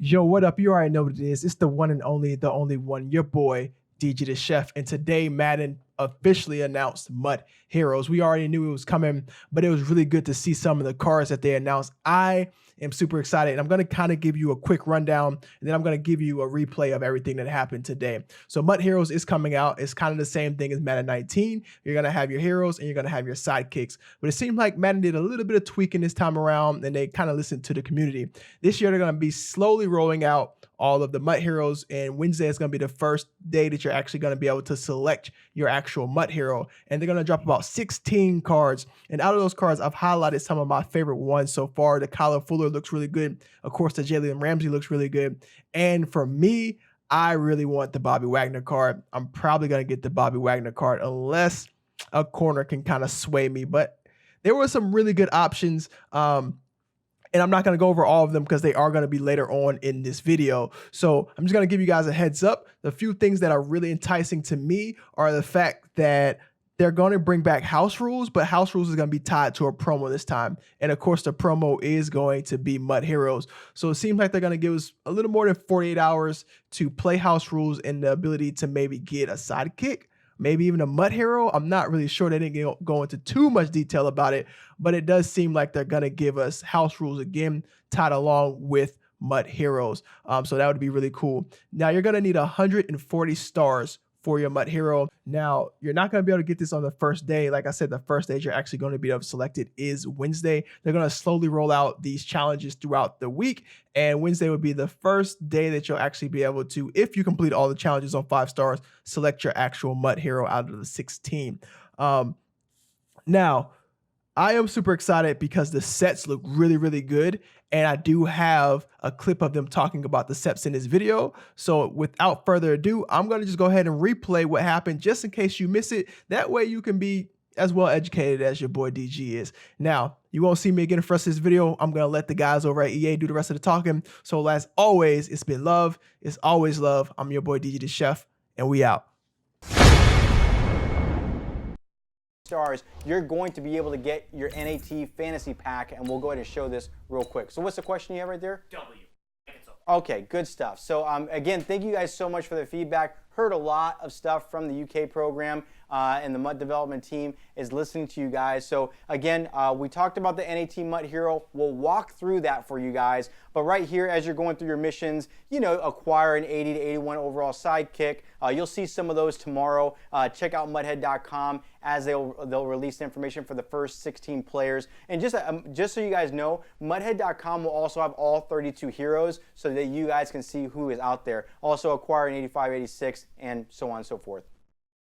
Yo, what up? You already know what it is. It's the one and only, the only one, your boy, DG the Chef. And today, Madden officially announced MUT Heroes. We already knew it was coming, but it was really good to see some of the cards that they announced. I am super excited, and I'm going to kind of give you a quick rundown, and then I'm going to give you a replay of everything that happened today. So MUT Heroes is coming out. It's kind of the same thing as Madden 19. You're going to have your heroes, and you're going to have your sidekicks. But it seemed like Madden did a little bit of tweaking this time around, and they kind of listened to the community. This year, they're going to be slowly rolling out all of the MUT Heroes, and Wednesday is going to be the first day that you're actually going to be able to select your actual MUT Hero, and they're going to drop about 16 cards, and out of those cards, I've highlighted some of my favorite ones so far. The Kyler Fuller looks really good. Of course, the Jalen Ramsey looks really good, and for me, I really want the Bobby Wagner card. I'm probably going to get the Bobby Wagner card unless a corner can kind of sway me, but there were some really good options. And I'm not going to go over all of them because they are going to be later on in this video. So I'm just going to give you guys a heads up. The few things that are really enticing to me are the fact that they're going to bring back house rules, but house rules is going to be tied to a promo this time. And of course, the promo is going to be MUT Heroes. So it seems like they're going to give us a little more than 48 hours to play house rules and the ability to maybe get a sidekick, maybe even a MUT Hero. I'm not really sure. They didn't go into too much detail about it, but it does seem like they're going to give us house rules again, tied along with MUT Heroes. So that would be really cool. Now, you're going to need 140 stars for your MUT Hero. Now, you're not going to be able to get this on the first day. Like I said, the first day you're actually going to be able to select it is Wednesday. They're going to slowly roll out these challenges throughout the week, and Wednesday would be the first day that you'll actually be able to, if you complete all the challenges on 5 stars, select your actual MUT Hero out of the 16. Now, I am super excited because the sets look really, really good. And I do have a clip of them talking about the sets in this video. So without further ado, I'm going to just go ahead and replay what happened just in case you miss it. That way you can be as well educated as your boy DG is. Now, you won't see me again for the rest of this video. I'm going to let the guys over at EA do the rest of the talking. So as always, it's been love. It's always love. I'm your boy DG the Chef, and we out. Stars, you're going to be able to get your NAT fantasy pack, and we'll go ahead and show this real quick. So what's the question you have right there? W. Okay, good stuff. So again, thank you guys so much for the feedback. Heard a lot of stuff from the UK program, and the MUT development team is listening to you guys. So again, we talked about the NAT MUT Hero. We'll walk through that for you guys. But right here, as you're going through your missions, you know, acquire an 80 to 81 overall sidekick. You'll see some of those tomorrow. Check out mudhead.com as they'll release the information for the first 16 players. And just so you guys know, mudhead.com will also have all 32 heroes so that you guys can see who is out there. Also acquire an 85, 86, and so on and so forth.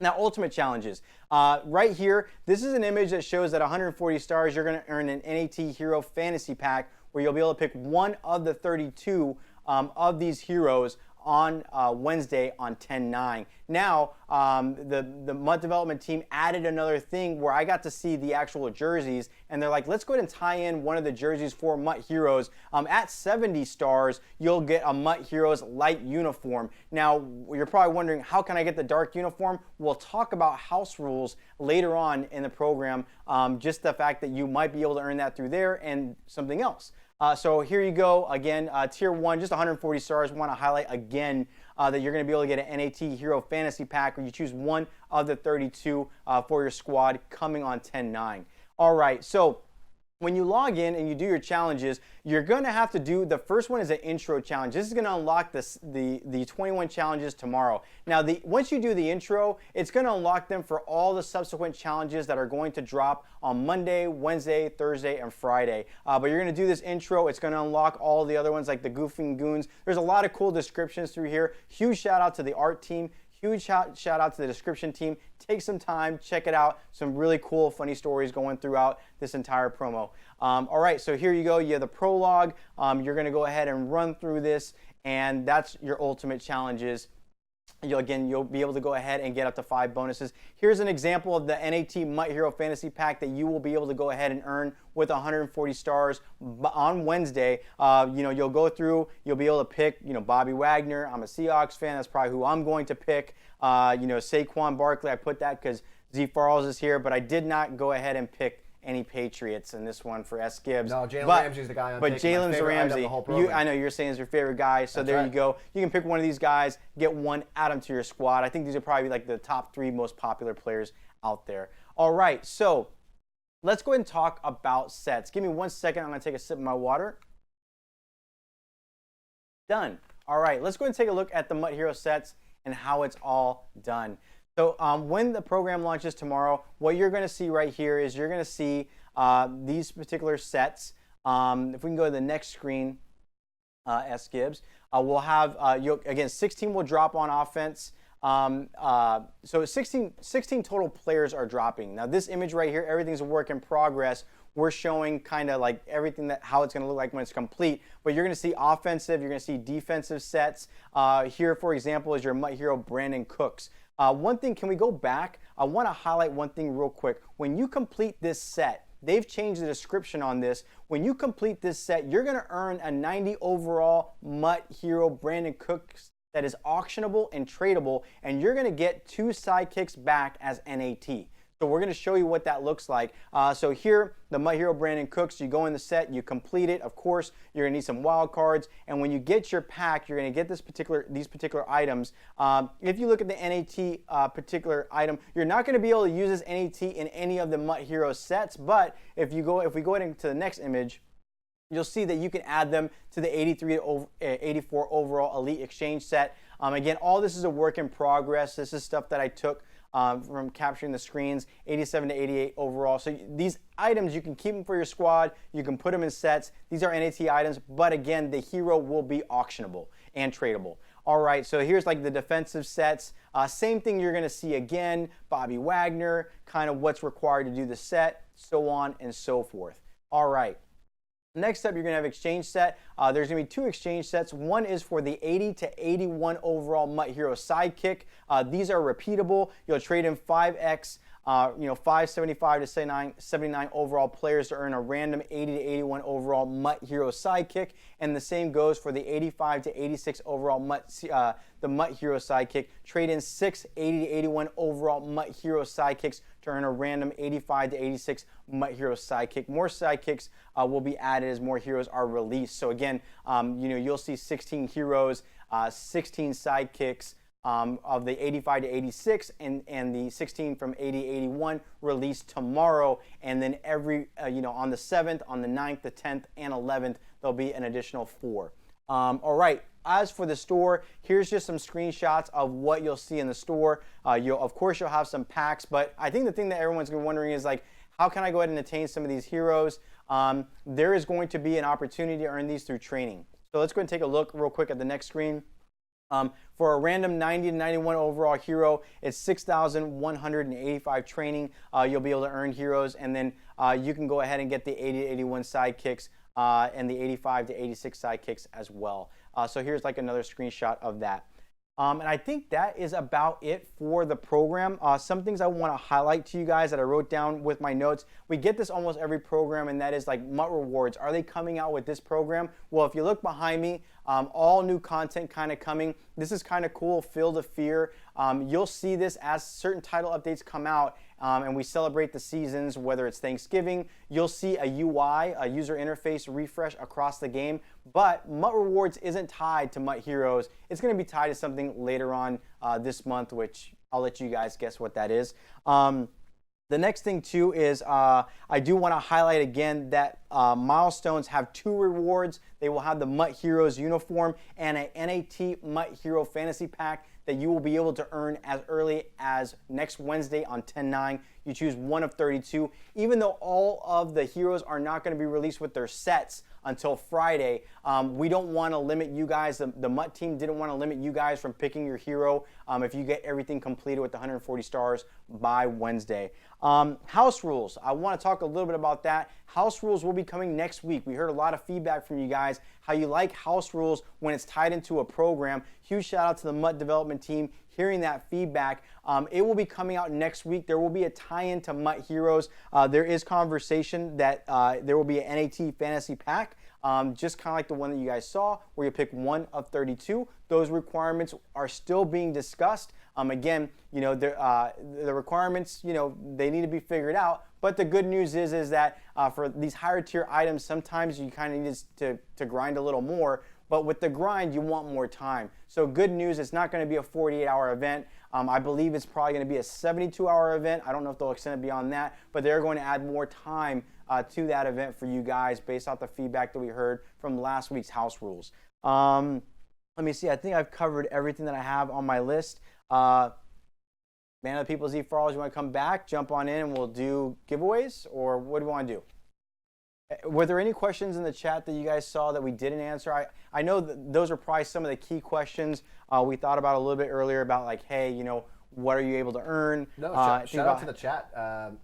Now, ultimate challenges. Right here, this is an image that shows that 140 stars, you're going to earn an NAT Hero Fantasy Pack where you'll be able to pick one of the 32 of these heroes on Wednesday on 10/9. Now, the MUT development team added another thing where I got to see the actual jerseys, and they're like, let's go ahead and tie in one of the jerseys for MUT Heroes. At 70 stars, you'll get a MUT Heroes light uniform. Now, you're probably wondering, how can I get the dark uniform? We'll talk about house rules later on in the program, just the fact that you might be able to earn that through there and something else. So here you go. Again, tier 1, just 140 stars. Want to highlight again that you're going to be able to get an NAT Hero Fantasy Pack where you choose one of the 32 for your squad coming on 10/9. All right, so when you log in and you do your challenges, you're going to have to do, the first one is an intro challenge. This is going to unlock the 21 challenges tomorrow. Now, once you do the intro, it's going to unlock them for all the subsequent challenges that are going to drop on Monday, Wednesday, Thursday, and Friday. But you're going to do this intro. It's going to unlock all the other ones like the Goofing Goons. There's a lot of cool descriptions through here. Huge shout out to the art team. Huge shout out to the description team. Take some time, check it out. Some really cool, funny stories going throughout this entire promo. All right, so here you go. You have the prologue. You're going to go ahead and run through this, and that's your ultimate challenges. You'll be able to go ahead and get up to 5 bonuses. Here's an example of the NAT MUT Hero Fantasy Pack that you will be able to go ahead and earn with 140 stars on Wednesday. You'll go through, you'll be able to pick, Bobby Wagner. I'm a Seahawks fan. That's probably who I'm going to pick. Saquon Barkley, I put that because Z Farles is here, but I did not go ahead and pick any Patriots in this one for S. Gibbs. No, Jalen Ramsey's the guy I'm picking. But Jalen Ramsey, I know you're saying is your favorite guy, so there you go. You can pick one of these guys, get one, add them to your squad. I think these are probably like the top 3 most popular players out there. All right, so let's go ahead and talk about sets. Give me 1 second. I'm going to take a sip of my water. Done. All right, let's go ahead and take a look at the MUT Hero sets and how it's all done. So when the program launches tomorrow, what you're going to see right here is you're going to see these particular sets. If we can go to the next screen, S. Gibbs, we'll have, again, 16 will drop on offense. So 16 total players are dropping. Now this image right here, everything's a work in progress. We're showing kind of like everything how it's going to look like when it's complete. But you're going to see offensive, you're going to see defensive sets. Here, for example, is your MUT Hero Brandon Cooks. One thing, can we go back? I want to highlight one thing real quick. When you complete this set, they've changed the description on this. When you complete this set, you're going to earn a 90 overall MUT Hero Brandon Cooks that is auctionable and tradable, and you're going to get 2 sidekicks back as NAT. So we're going to show you what that looks like. So here, the MUT Hero Brandon Cooks, you go in the set, you complete it. Of course, you're going to need some wild cards, and when you get your pack, you're going to get these particular items. If you look at the NAT particular item, you're not going to be able to use this NAT in any of the MUT Hero sets, but if we go ahead into the next image, you'll see that you can add them to the 83 to 84 overall Elite Exchange set. Again, all this is a work in progress. This is stuff that I took from capturing the screens, 87 to 88 overall. So these items, you can keep them for your squad. You can put them in sets. These are NAT items, but again, the hero will be auctionable and tradable. All right, so here's like the defensive sets. Same thing you're going to see again, Bobby Wagner, kind of what's required to do the set, so on and so forth. All right. Next up, you're going to have exchange set. There's going to be 2 exchange sets. One is for the 80 to 81 overall MUT Hero Sidekick. These are repeatable. You'll trade in 5x, 575 to 79 overall players to earn a random 80 to 81 overall MUT Hero Sidekick. And the same goes for the 85 to 86 overall the MUT Hero Sidekick. Trade in 6 80 to 81 overall MUT Hero Sidekicks to earn a random 85 to 86 MUT Hero Sidekick. More sidekicks will be added as more heroes are released. So again, you'll see 16 heroes, 16 sidekicks of the 85 to 86 and the 16 from 80 to 81 released tomorrow. And then every, on the 7th, on the 9th, the 10th, and 11th, there'll be an additional 4. All right. As for the store, here's just some screenshots of what you'll see in the store. Of course, you'll have some packs, but I think the thing that everyone's been wondering is like, how can I go ahead and attain some of these heroes? There is going to be an opportunity to earn these through training. So let's go ahead and take a look real quick at the next screen. For a random 90 to 91 overall hero, it's 6,185 training. You'll be able to earn heroes, and then you can go ahead and get the 80 to 81 sidekicks and the 85 to 86 sidekicks as well. So here's like another screenshot of that. And I think that is about it for the program. Some things I want to highlight to you guys that I wrote down with my notes. We get this almost every program, and that is like MUT Rewards. Are they coming out with this program? Well, if you look behind me, all new content kind of coming. This is kind of cool, Field of Fear. You'll see this as certain title updates come out, and we celebrate the seasons, whether it's Thanksgiving. You'll see a UI, a user interface refresh across the game, but MUT Rewards isn't tied to MUT Heroes. It's going to be tied to something later on this month, which I'll let you guys guess what that is. The next thing too is I do want to highlight again that milestones have 2 rewards. They will have the MUT Heroes uniform and a NAT MUT Hero Fantasy Pack that you will be able to earn as early as next Wednesday on 10/9. You choose one of 32. Even though all of the heroes are not going to be released with their sets until Friday, we don't want to limit you guys. The MUT team didn't want to limit you guys from picking your hero if you get everything completed with the 140 stars by Wednesday. House rules. I want to talk a little bit about that. House rules will be coming next week. We heard a lot of feedback from you guys, how you like house rules when it's tied into a program. Huge shout out to the MUT development team hearing that feedback. It will be coming out next week. There will be a tie-in to MUT Heroes. There is conversation that there will be an NAT Fantasy Pack, just kind of like the one that you guys saw, where you pick one of 32. Those requirements are still being discussed. Again, the requirements, they need to be figured out. But the good news is that for these higher tier items, sometimes you kind of need to grind a little more. But with the grind, you want more time. So good news, it's not going to be a 48-hour event. I believe it's probably going to be a 72-hour event. I don't know if they'll extend it beyond that, but they're going to add more time to that event for you guys based off the feedback that we heard from last week's house rules. Let me see. I think I've covered everything that I have on my list. Man of the People Z Farls, you want to come back, jump on in, and we'll do giveaways, or what do we want to do? Were there any questions in the chat that you guys saw that we didn't answer? I know that those are probably some of the key questions we thought about a little bit earlier about, like, hey, what are you able to earn? No, shout out to the chat.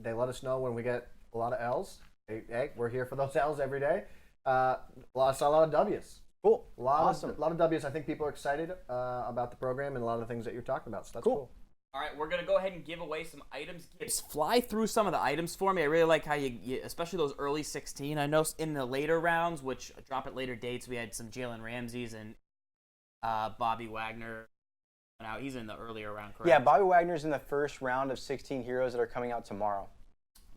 They let us know when we get a lot of L's. Hey, we're here for those L's every day. Saw a lot of W's. Cool. Awesome. A lot of W's. I think people are excited about the program and a lot of the things that you're talking about. So that's cool. All right, we're going to go ahead and give away some items. Just fly through some of the items for me. I really like how you especially those early 16. I know in the later rounds, which drop at later dates, we had some Jalen Ramseys and Bobby Wagner. Now he's in the earlier round, correct? Yeah, Bobby Wagner's in the first round of 16 heroes that are coming out tomorrow.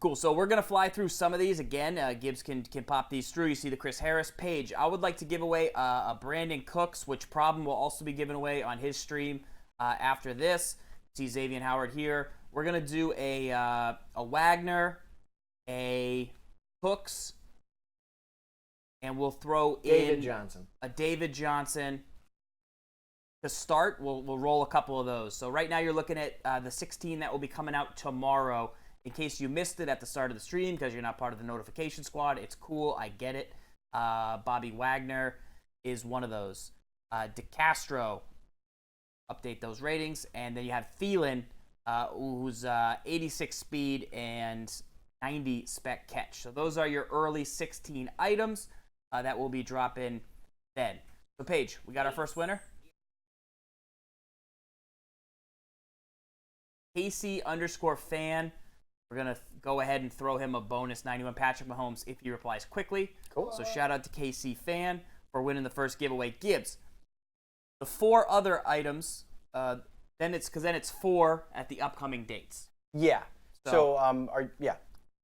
Cool. So we're going to fly through some of these. Again, Gibbs can pop these through. You see the Chris Harris page. I would like to give away a Brandon Cooks, which Problem will also be given away on his stream after this. See Xavier Howard here. We're going to do a Wagner, a Cooks, and we'll throw in a David Johnson. To start, we'll roll a couple of those. So right now you're looking at the 16 that will be coming out tomorrow. In case you missed it at the start of the stream because you're not part of the notification squad, it's cool. I get it. Bobby Wagner is one of those. DeCastro, update those ratings. And then you have Thielen, who's 86 speed and 90 spec catch. So those are your early 16 items that will be dropping then. So Paige, we got our first winner. Casey_fan. We're going to go ahead and throw him a bonus 91 Patrick Mahomes if he replies quickly. Cool. So shout out to KC Fan for winning the first giveaway. Gibbs, the 4 other items, then it's 4 at the upcoming dates. Yeah. So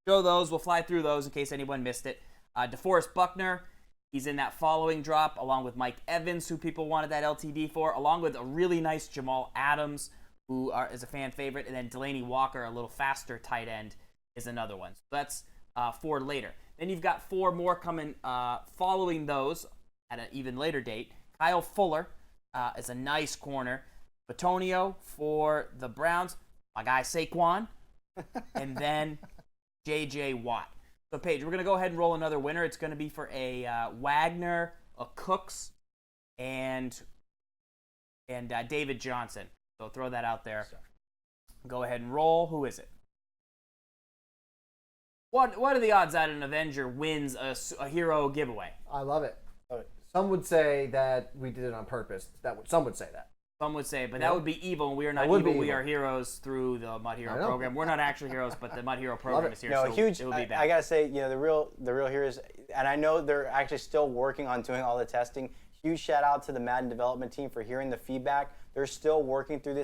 show those. We'll fly through those in case anyone missed it. DeForest Buckner, he's in that following drop along with Mike Evans, who people wanted that LTD for, along with a really nice Jamal Adams, who is a fan favorite, and then Delanie Walker, a little faster tight end, is another one. So that's 4 later. Then you've got 4 more coming following those at an even later date. Kyle Fuller is a nice corner. Batonio for the Browns. My guy Saquon. And then J.J. Watt. So, Paige, we're going to go ahead and roll another winner. It's going to be for a Wagner, a Cooks, and David Johnson. So throw that out there. Go ahead and roll. Who is it? What are the odds that an Avenger wins a hero giveaway? I love it. Some would say that we did it on purpose. Some would say that. Some would say, but that would be evil. We are not evil. We are heroes through the MUT Hero program. We're not actually heroes, but the MUT Hero program is here. No, so huge. It would be bad. I gotta say, the real heroes, and I know they're actually still working on doing all the testing. Huge shout out to the Madden development team for hearing the feedback. They're still working through this.